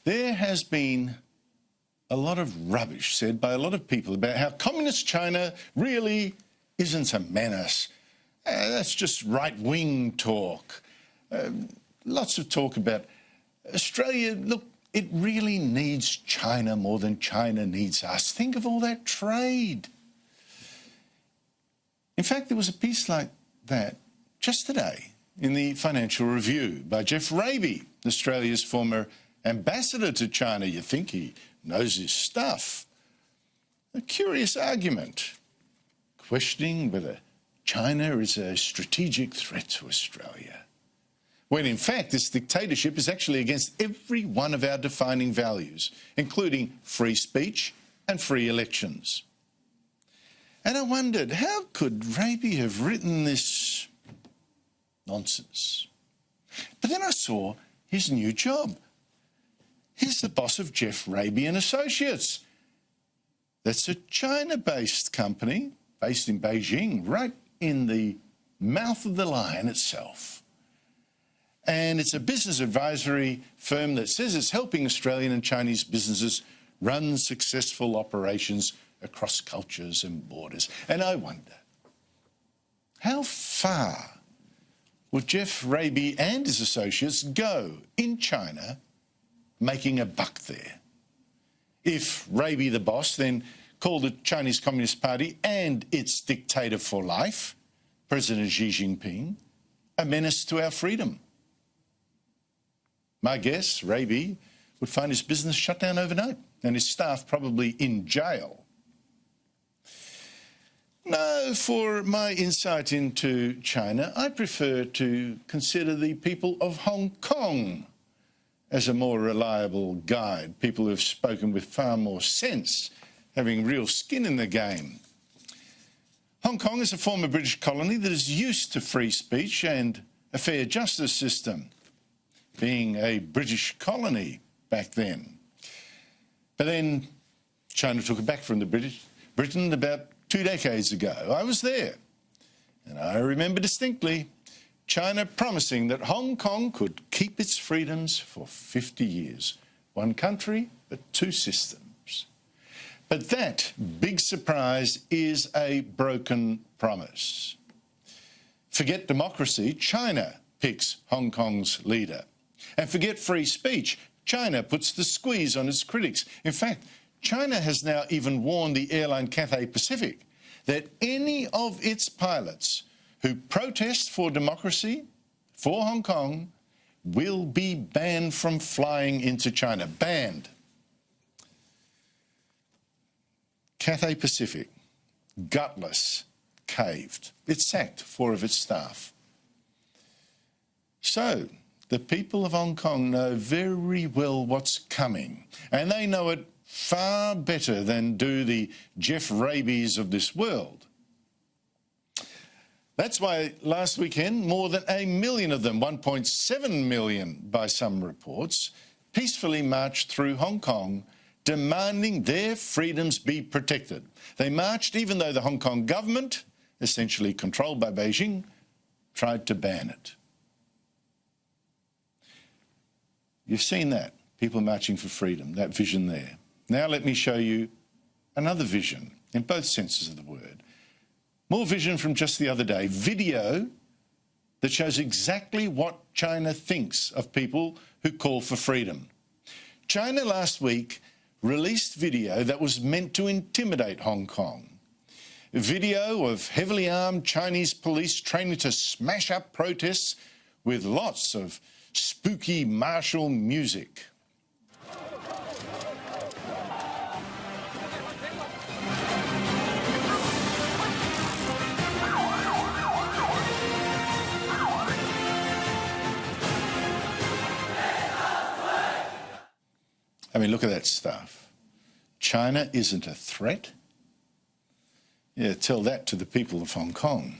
There has been a lot of rubbish said by a lot of people about how communist China really isn't a menace. That's just right-wing talk. Lots of talk about Australia. Look, it really needs China more than China needs us. Think of all that trade. In fact, there was a piece like that just today in the Financial Review by Jeff Raby, Australia's former ambassador to China. You think he knows his stuff. A curious argument, questioning whether China is a strategic threat to Australia, when in fact this dictatorship is actually against every one of our defining values, including free speech and free elections. And I wondered, how could Raby have written this nonsense? But then I saw his new job. He's the boss of Jeff Raby and Associates. That's a China-based company based in Beijing, right in the mouth of the lion itself. And it's a business advisory firm that says it's helping Australian and Chinese businesses run successful operations across cultures and borders. And I wonder, how far will Jeff Raby and his associates go in China making a buck there? If Raby, the boss, then called the Chinese Communist Party and its dictator for life, President Xi Jinping, a menace to our freedom. My guess, Raby would find his business shut down overnight and his staff probably in jail. No, for my insight into China, I prefer to consider the people of Hong Kong as a more reliable guide, people who have spoken with far more sense, having real skin in the game. Hong Kong is a former British colony that is used to free speech and a fair justice system, being a British colony back then. But then China took it back from the Britain about 2 decades ago. I was there, and I remember distinctly China promising that Hong Kong could keep its freedoms for 50 years. One country, but two systems. But that big surprise is a broken promise. Forget democracy, China picks Hong Kong's leader. And forget free speech, China puts the squeeze on its critics. In fact, China has now even warned the airline Cathay Pacific that any of its pilots who protest for democracy, for Hong Kong, will be banned from flying into China. Banned. Cathay Pacific, gutless, caved. It sacked 4 of its staff. So, the people of Hong Kong know very well what's coming, and they know it far better than do the Jeff Rabys of this world. That's why last weekend, more than 1 million of them, 1.7 million by some reports, peacefully marched through Hong Kong, demanding their freedoms be protected. They marched even though the Hong Kong government, essentially controlled by Beijing, tried to ban it. You've seen that, people marching for freedom, that vision there. Now let me show you another vision, in both senses of the word. More vision from just the other day, video that shows exactly what China thinks of people who call for freedom. China last week released video that was meant to intimidate Hong Kong. A video of heavily armed Chinese police training to smash up protests with lots of spooky martial music. I mean, look at that stuff. China isn't a threat? Yeah, tell that to the people of Hong Kong.